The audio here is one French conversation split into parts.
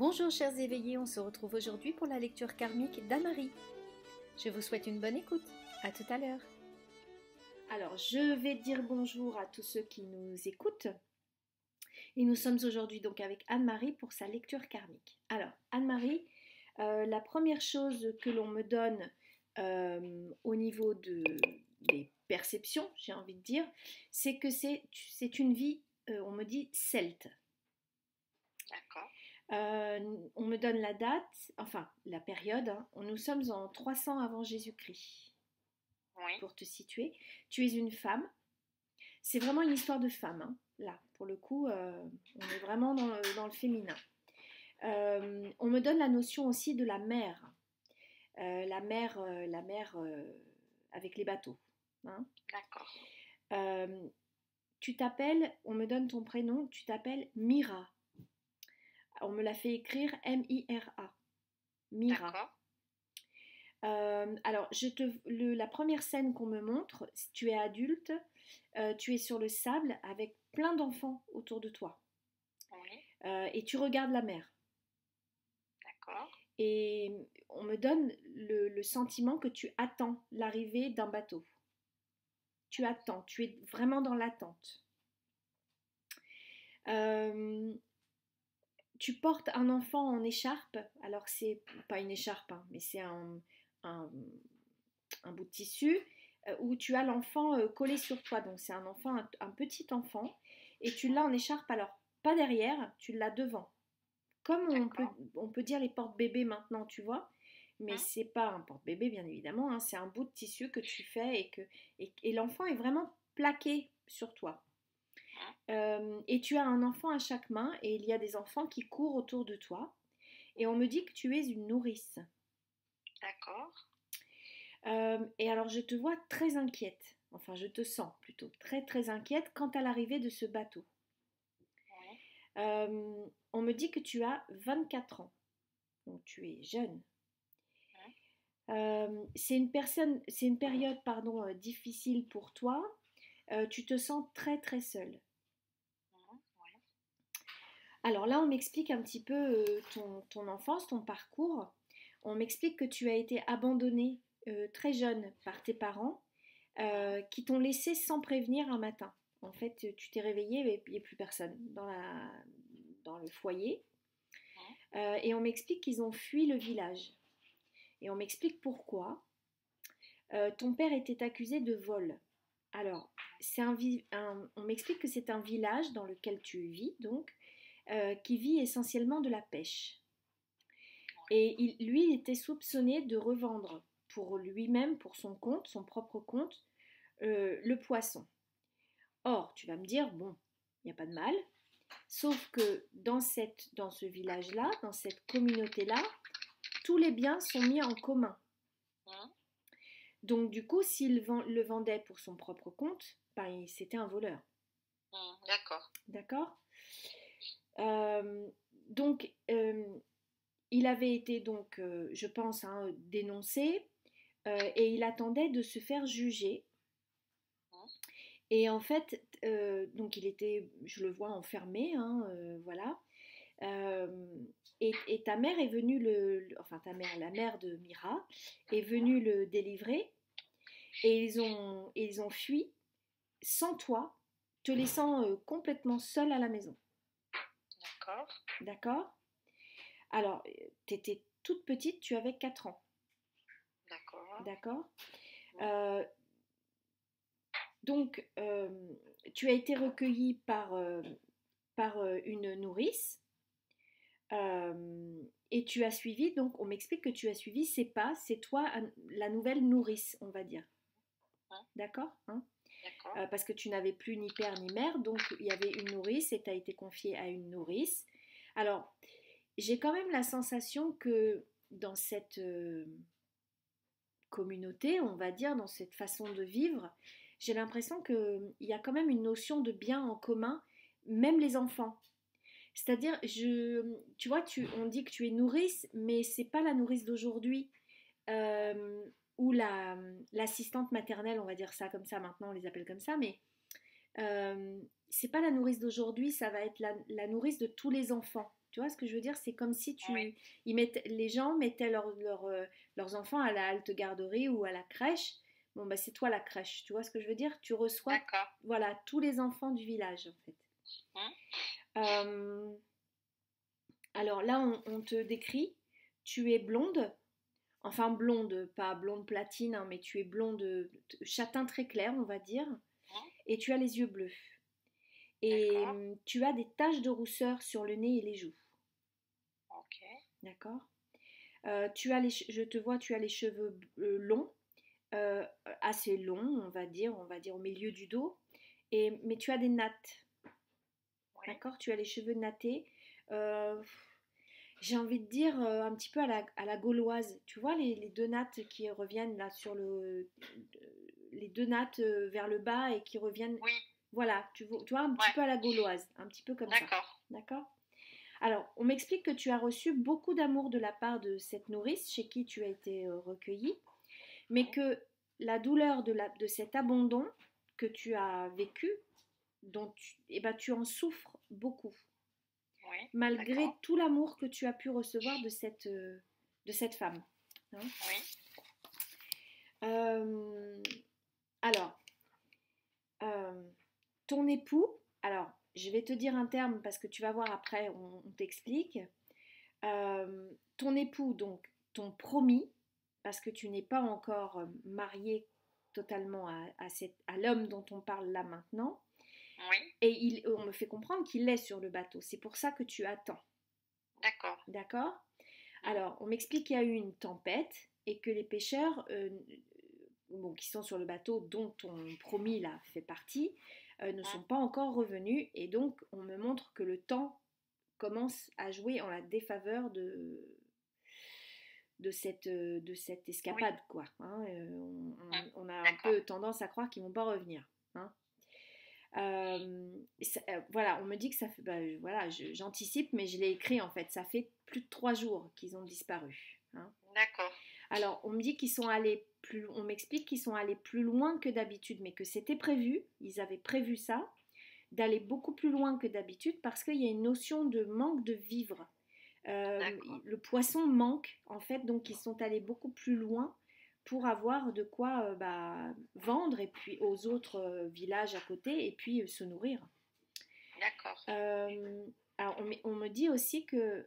Bonjour chers éveillés, on se retrouve aujourd'hui pour la lecture karmique d'Anne-Marie. Je vous souhaite une bonne écoute. À tout à l'heure. Alors, je vais dire bonjour à tous ceux qui nous écoutent. Et nous sommes aujourd'hui donc avec Anne-Marie pour sa lecture karmique. Alors, Anne-Marie, la première chose que l'on me donne au niveau des perceptions, j'ai envie de dire, c'est que c'est une vie, on me dit, celte. D'accord. On me donne la date, enfin la période, hein. Nous sommes en 300 avant Jésus-Christ. Oui. Pour te situer, tu es une femme. C'est vraiment une histoire de femme, hein. Là, pour le coup, on est vraiment dans le féminin. On me donne la notion aussi de la mer. La mer avec les bateaux. Hein. D'accord. Tu t'appelles, on me donne ton prénom, tu t'appelles Mira. On me l'a fait écrire M-I-R-A. Mira. D'accord. Alors, la première scène qu'on me montre, si tu es adulte, tu es sur le sable avec plein d'enfants autour de toi. Oui. Et tu regardes la mer. D'accord. Et on me donne le sentiment que tu attends l'arrivée d'un bateau. Tu attends, tu es vraiment dans l'attente. Tu portes un enfant en écharpe. Alors, c'est pas une écharpe, hein, mais c'est un bout de tissu où tu as l'enfant collé sur toi. Donc c'est un enfant, un petit enfant, et tu l'as en écharpe, alors pas derrière, tu l'as devant. Comme on peut dire les porte-bébés maintenant, tu vois, mais c'est pas un porte-bébé bien évidemment, hein, c'est un bout de tissu que tu fais et l'enfant est vraiment plaqué sur toi. Et tu as un enfant à chaque main et il y a des enfants qui courent autour de toi. Et on me dit que tu es une nourrice. D'accord. Et alors je te vois très inquiète, enfin je te sens plutôt très très inquiète quant à l'arrivée de ce bateau. Oui. On me dit que tu as 24 ans, donc tu es jeune. C'est une période difficile pour toi. Tu te sens très très seule. Oui. Alors là, on m'explique un petit peu ton enfance, ton parcours. On m'explique que tu as été abandonnée très jeune par tes parents qui t'ont laissé sans prévenir un matin. En fait, tu t'es réveillée et il n'y a plus personne dans le foyer. Et on m'explique qu'ils ont fui le village. Et on m'explique pourquoi. Ton père était accusé de vol. Alors, on m'explique que c'est un village dans lequel tu vis, donc, qui vit essentiellement de la pêche. Et lui, il était soupçonné de revendre pour lui-même, pour son compte, son propre compte, le poisson. Or, tu vas me dire, bon, il n'y a pas de mal, sauf que dans ce village-là, dans cette communauté-là, tous les biens sont mis en commun. Donc, du coup, s'il le vendait pour son propre compte, ben, c'était un voleur. D'accord. D'accord. Donc, il avait été, donc, je pense, hein, dénoncé et il attendait de se faire juger. Et en fait, donc il était, je le vois, enfermé, hein, voilà. Et ta mère est venue enfin ta mère, la mère de Mira, est venue le délivrer. Et ils ont fui sans toi, te laissant complètement seule à la maison. D'accord. D'accord. Alors, tu étais toute petite, tu avais 4 ans. D'accord. D'accord. Donc, tu as été recueillie par une nourrice et tu as suivi, donc on m'explique que tu as suivi ses pas, c'est toi la nouvelle nourrice, on va dire. D'accord, hein. D'accord. Parce que tu n'avais plus ni père ni mère, donc il y avait une nourrice et tu as été confiée à une nourrice. Alors, j'ai quand même la sensation que dans cette communauté, on va dire, dans cette façon de vivre, j'ai l'impression qu'il y a quand même une notion de bien en commun, même les enfants. C'est-à-dire, tu vois, on dit que tu es nourrice, mais c'est pas la nourrice d'aujourd'hui ou l'assistante maternelle, on va dire ça comme ça, maintenant on les appelle comme ça, mais c'est pas la nourrice d'aujourd'hui, ça va être la nourrice de tous les enfants. Tu vois ce que je veux dire? C'est comme si Oui. les gens mettaient leurs enfants à la halte garderie ou à la crèche. Bon, bah, c'est toi la crèche. Tu vois ce que je veux dire? Tu reçois, D'accord. voilà, tous les enfants du village, en fait. Hum, Euh, alors là, on te décrit, tu es blonde, enfin blonde, pas blonde platine, hein, mais tu es blonde, châtain très clair, on va dire, hum, et tu as les yeux bleus. Et d'accord. tu as des taches de rousseur sur le nez et les joues. Ok. D'accord. Je te vois, tu as les cheveux longs, euh, assez longs, on va dire au milieu du dos, mais tu as des nattes. Oui. D'accord. Tu as les cheveux nattés. Euh, j'ai envie de dire un petit peu à la gauloise. Tu vois les deux nattes qui reviennent là sur les deux nattes vers le bas et qui reviennent. Oui. Voilà, tu vois un petit Ouais. peu à la gauloise, un petit peu comme ça. D'accord. D'accord. Alors, on m'explique que tu as reçu beaucoup d'amour de la part de cette nourrice chez qui tu as été recueillie, mais Hum, que la douleur de cet abandon que tu as vécu, eh ben, tu en souffres beaucoup, oui. malgré D'accord. tout l'amour que tu as pu recevoir de cette femme. Hein. Oui. Euh, alors, euh, ton époux, alors je vais te dire un terme parce que tu vas voir après, on t'explique. Ton époux, donc ton promis, parce que tu n'es pas encore marié totalement à l'homme dont on parle là maintenant, Oui. et on me fait comprendre qu'il est sur le bateau. C'est pour ça que tu attends. D'accord. D'accord. Hum, Alors, on m'explique qu'il y a eu une tempête et que les pêcheurs bon, qui sont sur le bateau dont ton promis là fait partie ne hum, sont pas encore revenus et donc on me montre que le temps commence à jouer en la défaveur de cette oui. escapade, quoi. Hein. On a un D'accord. peu tendance à croire qu'ils vont pas revenir. Hein. Voilà, on me dit que ça fait. Bah, voilà, j'anticipe, mais je l'ai écrit en fait. Ça fait plus de 3 jours qu'ils ont disparu. Hein. D'accord. Alors, on me dit qu'ils sont allés plus. On m'explique qu'ils sont allés plus loin que d'habitude, mais que c'était prévu. Ils avaient prévu ça, d'aller beaucoup plus loin que d'habitude, parce qu'il y a une notion de manque de vivre. D'accord. Le poisson manque en fait, donc ils sont allés beaucoup plus loin pour avoir de quoi bah, vendre et puis aux autres villages à côté et puis se nourrir. D'accord. Euh, alors on me dit aussi que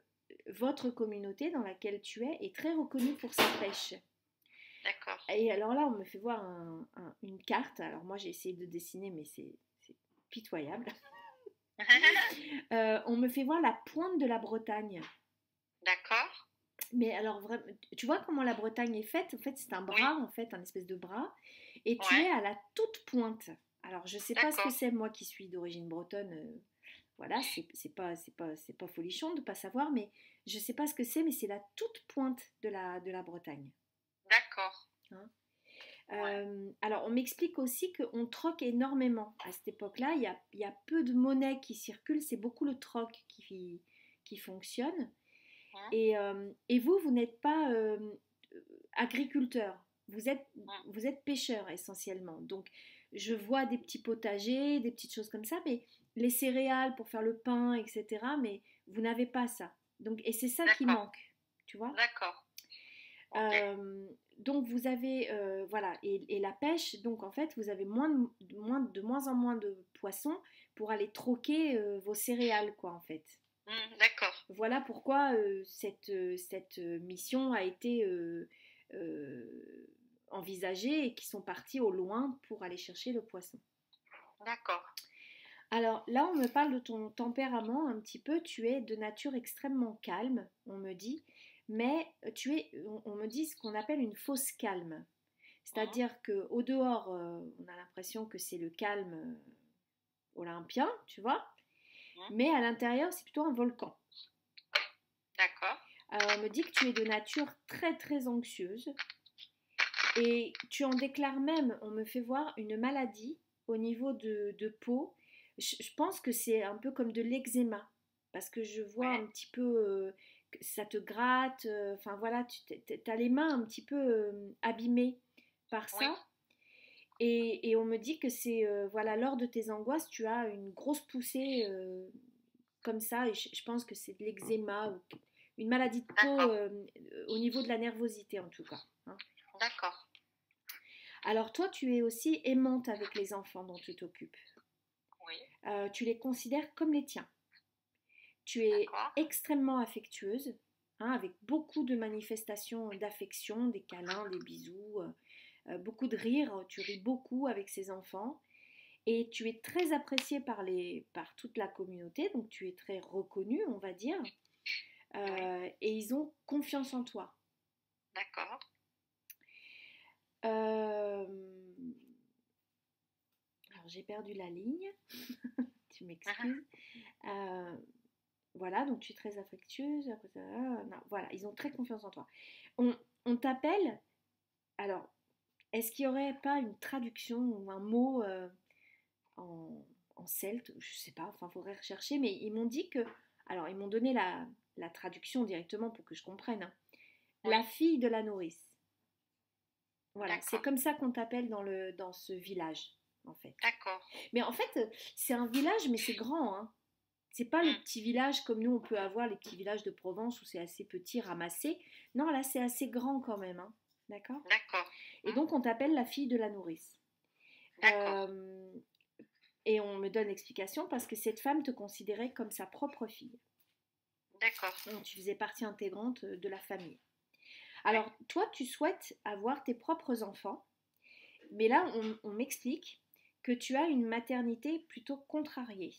votre communauté dans laquelle tu es est très reconnue pour sa pêche. D'accord. Et alors là, on me fait voir une carte. Alors moi, j'ai essayé de dessiner, mais c'est pitoyable. On me fait voir la pointe de la Bretagne. D'accord. Mais alors, vraiment, tu vois comment la Bretagne est faite? En fait, c'est un bras, Oui. en fait, un espèce de bras. Et tu es Ouais. à la toute pointe. Alors, je sais pas ce que D'accord. c'est, moi qui suis d'origine bretonne. Voilà, c'est pas folichon de pas savoir, mais je sais pas ce que c'est, mais c'est la toute pointe de la Bretagne. D'accord. Hein. Ouais. Alors, on m'explique aussi qu'on troque énormément. À cette époque-là, il y a peu de monnaie qui circule, c'est beaucoup le troc qui fonctionne. Hum, Et vous, vous n'êtes pas agriculteur, hum. vous êtes pêcheur essentiellement. Donc, je vois des petits potagers, des petites choses comme ça, mais les céréales pour faire le pain, etc. Mais vous n'avez pas ça. Donc, et c'est ça qui D'accord. manque, tu vois. D'accord. Ok. Euh, donc, vous avez, voilà, et la pêche, donc en fait, vous avez de moins en moins de poissons pour aller troquer vos céréales, quoi, en fait. D'accord. Voilà pourquoi cette mission a été euh, envisagée et qui sont partis au loin pour aller chercher le poisson. D'accord. Alors là, on me parle de ton tempérament un petit peu. Tu es de nature extrêmement calme, on me dit, mais on me dit ce qu'on appelle une fausse calme. Hum, C'est-à-dire que au dehors, on a l'impression que c'est le calme olympien, tu vois, hum. mais à l'intérieur, c'est plutôt un volcan. D'accord. Alors, on me dit que tu es de nature très très anxieuse et tu en déclares même, on me fait voir une maladie au niveau de peau. Je pense que c'est un peu comme de l'eczéma parce que je vois un Ouais. petit peu que ça te gratte, enfin voilà, tu as les mains un petit peu abîmées par Oui. ça. Et on me dit que c'est, voilà, lors de tes angoisses, tu as une grosse poussée comme ça, et je pense que c'est de l'eczéma ou une maladie de peau D'accord. au niveau de la nervosité en tout cas, hein. D'accord. Alors toi, tu es aussi aimante avec les enfants dont tu t'occupes. Oui. Tu les considères comme les tiens. Tu es D'accord. extrêmement affectueuse, hein, avec beaucoup de manifestations d'affection, des câlins, des bisous, beaucoup de rire. Tu ris beaucoup avec ces enfants. Et tu es très appréciée par toute la communauté, donc tu es très reconnue, on va dire. Oui. Et ils ont confiance en toi. D'accord. Euh, alors j'ai perdu la ligne, tu Mhm. m'excuses. Euh, voilà, donc tu es très affectueuse. Non, voilà, ils ont très confiance en toi. On t'appelle. Alors, est-ce qu'il n'y aurait pas une traduction ou un mot en, en celte? Je sais pas, enfin, il faudrait rechercher. Mais ils m'ont dit que. Alors, ils m'ont donné la traduction directement pour que je comprenne, hein. La Oui. fille de la nourrice. Voilà, c'est D'accord. comme ça qu'on t'appelle dans ce village, en fait. D'accord. Mais en fait, c'est un village, mais c'est grand, hein. C'est pas le Hmm. petit village comme nous on peut avoir les petits villages de Provence où c'est assez petit, ramassé. Non, là c'est assez grand quand même, hein. D'accord? D'accord. Et Hmm. donc on t'appelle la fille de la nourrice. D'accord. Euh, et on me donne l'explication parce que cette femme te considérait comme sa propre fille. D'accord. Donc tu faisais partie intégrante de la famille. Oui. Alors toi tu souhaites avoir tes propres enfants, mais là on m'explique que tu as une maternité plutôt contrariée.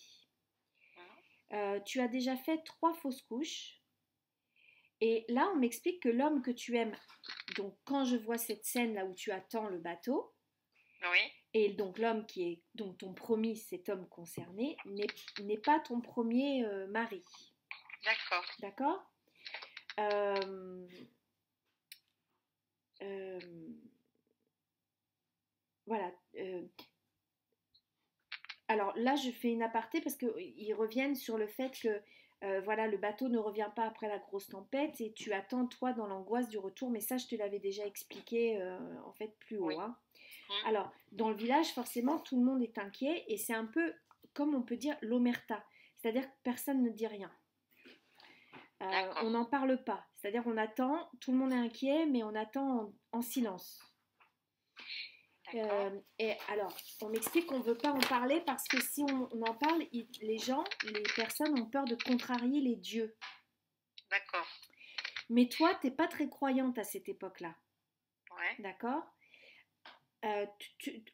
Hmm. Tu as déjà fait 3 fausses couches. Et là, on m'explique que l'homme que tu aimes, donc quand je vois cette scène là où tu attends le bateau, Oui. et donc l'homme qui est donc ton promis, cet homme concerné, n'est pas ton premier mari. D'accord. D'accord. euh, euh, voilà. Alors là, je fais une aparté parce qu'ils reviennent sur le fait que voilà, le bateau ne revient pas après la grosse tempête et tu attends toi dans l'angoisse du retour. Mais ça, je te l'avais déjà expliqué en fait plus haut, Oui. hein. Hmm. Alors, dans le village, forcément, tout le monde est inquiet et c'est un peu comme on peut dire l'omerta, c'est-à-dire que personne ne dit rien. On D'accord. n'en parle pas, c'est-à-dire on attend, tout le monde est inquiet, mais on attend en silence. D'accord. Et alors, on m'explique qu'on ne veut pas en parler parce que si on en parle, les gens, les personnes ont peur de contrarier les dieux. D'accord. Mais toi, t'es pas très croyante à cette époque-là, Ouais. d'accord?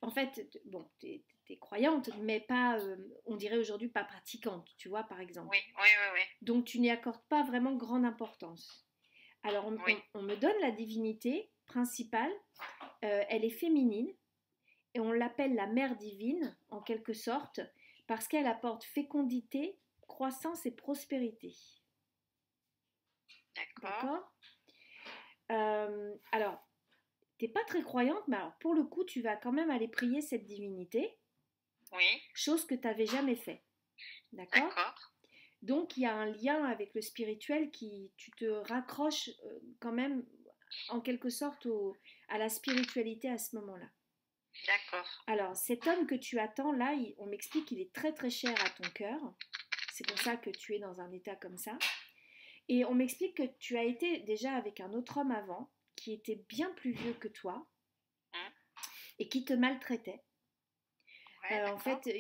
En fait, bon, t'es croyante, mais pas, on dirait aujourd'hui pas pratiquante, tu vois, par exemple. Oui. Oui. Oui. Oui. Donc tu n'y accordes pas vraiment grande importance. Alors Oui. on me donne la divinité principale, elle est féminine, et on l'appelle la mère divine, en quelque sorte, parce qu'elle apporte fécondité, croissance et prospérité. D'accord. D'accord. Alors, t'es pas très croyante, mais alors pour le coup, tu vas quand même aller prier cette divinité, Oui. chose que tu n'avais jamais fait. D'accord. D'accord. Donc, il y a un lien avec le spirituel qui, tu te raccroches quand même, en quelque sorte, à la spiritualité à ce moment-là. D'accord. Alors, cet homme que tu attends, là, on m'explique qu'il est très très cher à ton cœur. C'est pour ça que tu es dans un état comme ça. Et on m'explique que tu as été déjà avec un autre homme avant, qui était bien plus vieux que toi, Hmm. et qui te maltraitait. Ouais. En D'accord. fait,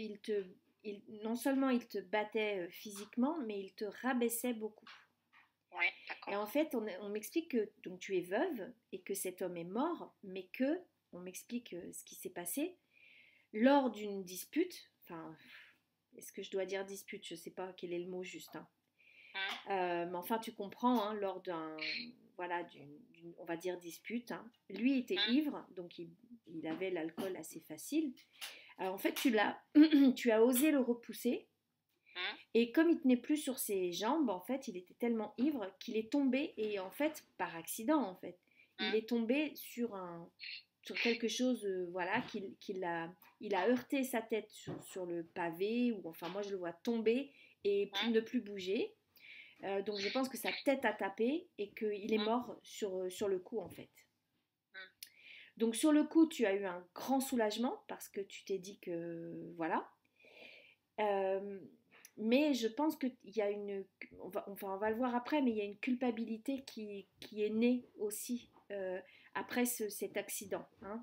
non seulement il te battait physiquement, mais il te rabaissait beaucoup. Ouais. Et D'accord. en fait, on m'explique que donc, tu es veuve et que cet homme est mort, mais que, on m'explique ce qui s'est passé, lors d'une dispute, enfin, est-ce que je dois dire dispute? Je ne sais pas quel est le mot juste, hein. Hmm. Mais enfin, tu comprends, hein, lors voilà, on va dire dispute, hein. Lui était Hmm. ivre, donc il avait l'alcool assez facile. Alors en fait, tu as osé le repousser. Hmm. Et comme il tenait plus sur ses jambes, en fait, il était tellement ivre qu'il est tombé, et en fait, par accident, en fait, il Hmm. est tombé sur quelque chose, voilà, il a heurté sa tête sur le pavé, ou enfin, moi je le vois tomber et Hmm. ne plus bouger. Donc je pense que sa tête a tapé et qu'il est Hmm. mort sur le coup, en fait. Hmm. Donc sur le coup, tu as eu un grand soulagement parce que tu t'es dit que, voilà. Euh, mais je pense qu'il y a une, on va le voir après, mais il y a une culpabilité qui est née aussi après cet accident. Hein.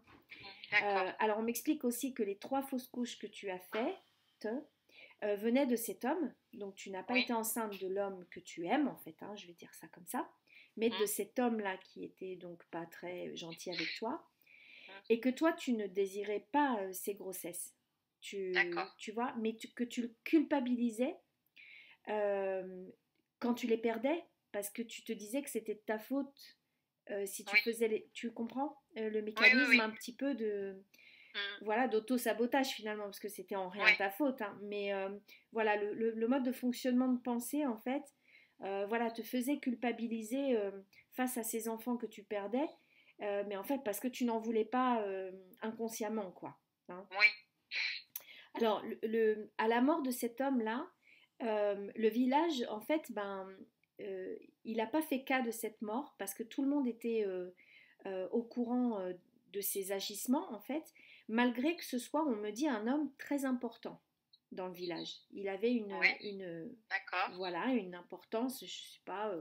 D'accord. Alors on m'explique aussi que les 3 fausses couches que tu as faites venaient de cet homme, donc tu n'as pas Oui. été enceinte de l'homme que tu aimes en fait, hein, je vais dire ça comme ça, mais de Hum, cet homme-là qui était donc pas très gentil avec toi, hum. et que toi tu ne désirais pas ces grossesses, D'accord. tu vois, mais que tu le culpabilisais euh, quand tu les perdais, parce que tu te disais que c'était de ta faute si tu Oui. faisais tu comprends le Oui, oui, mécanisme oui. un petit peu de Hum, voilà d'auto-sabotage finalement, parce que c'était en rien oui. ta faute, hein, mais voilà le mode de fonctionnement de pensée en fait, voilà te faisait culpabiliser face à ces enfants que tu perdais, mais en fait parce que tu n'en voulais pas inconsciemment quoi. Hein. Oui. Alors, à la mort de cet homme-là, le village, en fait, euh, il n'a pas fait cas de cette mort parce que tout le monde était au courant de ses agissements, en fait, malgré que ce soit, on me dit, un homme très important dans le village. Il avait Oui. une D'accord. voilà, une importance, je ne sais pas,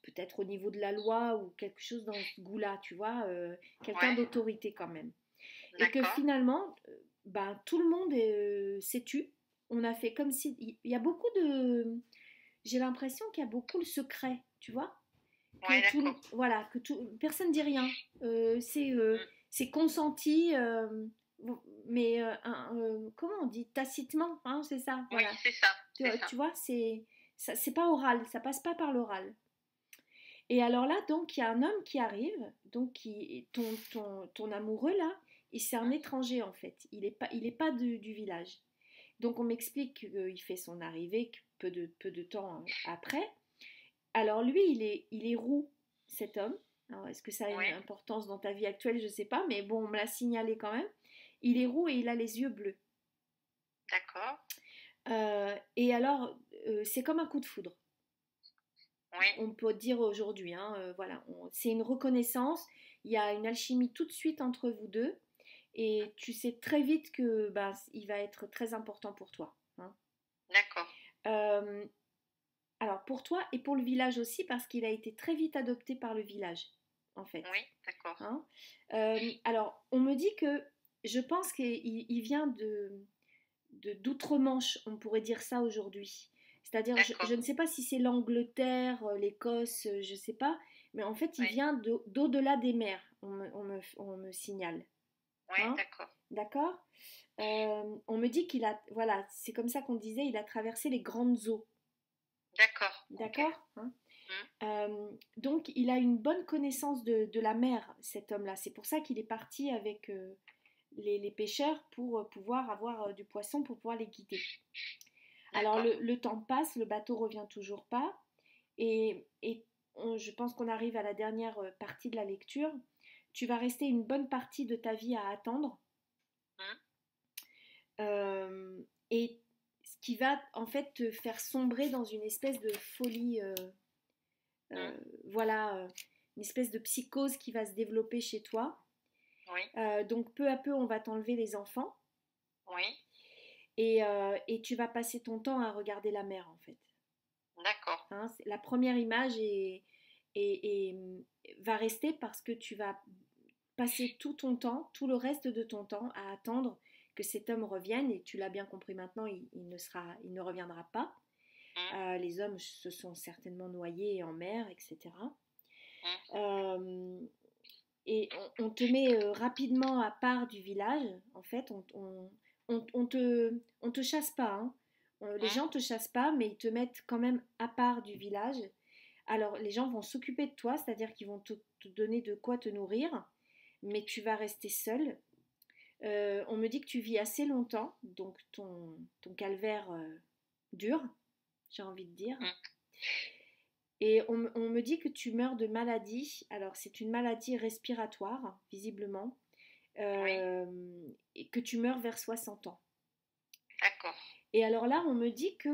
peut-être au niveau de la loi ou quelque chose dans ce goût-là, tu vois, quelqu'un Ouais. d'autorité quand même. Et que D'accord. finalement, tout le monde s'est tu. On a fait comme si. Il y a beaucoup de. J'ai l'impression qu'il y a beaucoup le secret, tu vois. Que Ouais, tout. d'accord. Voilà, que tout. Personne ne dit rien. Hum. C'est consenti, mais comment on dit tacitement, hein, c'est ça, Oui, voilà. c'est ça. C'est ça. Tu vois, c'est pas oral, ça passe pas par l'oral. Et alors là, donc, il y a un homme qui arrive, donc ton amoureux là, et c'est un Hum, étranger en fait. Il est pas du village. Donc on m'explique qu'il fait son arrivée peu de temps après. Alors lui, il est roux, cet homme. Alors est-ce que ça a une Oui. importance dans ta vie actuelle? Je sais pas, mais bon, on me l'a signalé quand même. Il est roux et il a les yeux bleus. D'accord. Et alors, c'est comme un coup de foudre. Oui. On peut dire aujourd'hui, hein, voilà, c'est une reconnaissance, il y a une alchimie tout de suite entre vous deux, et tu sais très vite que il va être très important pour toi. Hein. D'accord. Euh, alors pour toi et pour le village aussi, parce qu'il a été très vite adopté par le village, en fait. Oui. D'accord. Hein. Alors on me dit que je pense qu'il il vient d'outre-Manche, on pourrait dire ça aujourd'hui. C'est-à-dire, D'accord. je ne sais pas si c'est l'Angleterre, l'Écosse, je ne sais pas, mais en fait, il Oui. vient d'au-delà des mers, on me signale. Oui. Hein. D'accord. D'accord. On me dit qu'il a, voilà, c'est comme ça qu'on disait, il a traversé les grandes eaux. D'accord. Ok. D'accord. Hein. Hum, Donc, il a une bonne connaissance de la mer, cet homme-là. C'est pour ça qu'il est parti avec les pêcheurs pour pouvoir avoir du poisson, pour pouvoir les guider. Alors d'accord. le temps passe, le bateau revient toujours pas, et je pense qu'on arrive à la dernière partie de la lecture. Tu vas rester une bonne partie de ta vie à attendre, Hum, euh, et ce qui va en fait te faire sombrer dans une espèce de folie, hum. voilà, une espèce de psychose qui va se développer chez toi. Oui. Donc peu à peu, on va t'enlever les enfants, Oui. et tu vas passer ton temps à regarder la mer en fait. D'accord. Hein, la première image va rester parce que tu vas passer tout ton temps, tout le reste de ton temps à attendre que cet homme revienne, et tu l'as bien compris maintenant, il ne reviendra pas. Hum, Les hommes se sont certainement noyés en mer, etc. hum. Euh, et on te met rapidement à part du village. En fait, on te chasse pas. Hein. Les Hum. gens te chassent pas, mais ils te mettent quand même à part du village. Alors, les gens vont s'occuper de toi, c'est-à-dire qu'ils vont te donner de quoi te nourrir, mais tu vas rester seul. On me dit que tu vis assez longtemps, donc ton calvaire dure, j'ai envie de dire. Hum. Et on me dit que tu meurs de maladie. Alors, c'est une maladie respiratoire, visiblement, Oui. et que tu meurs vers 60 ans. D'accord. Et alors là, on me dit que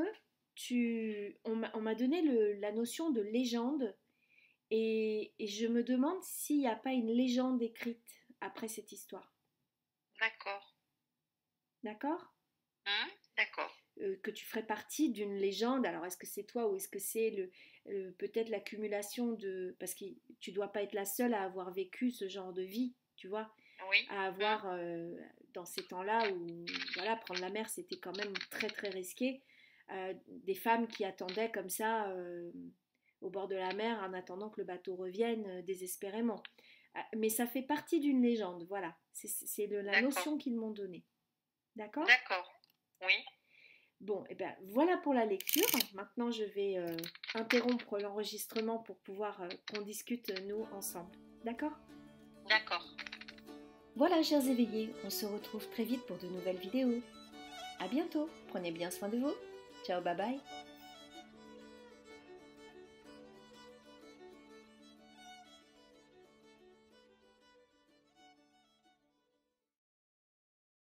on m'a donné la notion de légende, et je me demande s'il n'y a pas une légende écrite après cette histoire. D'accord. D'accord. D'accord. que tu ferais partie d'une légende. Alors, est-ce que c'est toi ou est-ce que c'est peut-être l'accumulation de... Parce que tu dois pas être la seule à avoir vécu ce genre de vie, tu vois, Oui. à avoir, dans ces temps-là où, voilà, prendre la mer, c'était quand même très, très risqué, des femmes qui attendaient comme ça au bord de la mer en attendant que le bateau revienne désespérément. Mais ça fait partie d'une légende, voilà. C'est la D'accord. notion qu'ils m'ont donnée. D'accord? D'accord. Oui. Bon, et bien voilà pour la lecture. Maintenant, je vais interrompre l'enregistrement pour pouvoir qu'on discute nous ensemble. D'accord? D'accord. Voilà, chers éveillés, on se retrouve très vite pour de nouvelles vidéos. À bientôt, prenez bien soin de vous. Ciao, bye bye.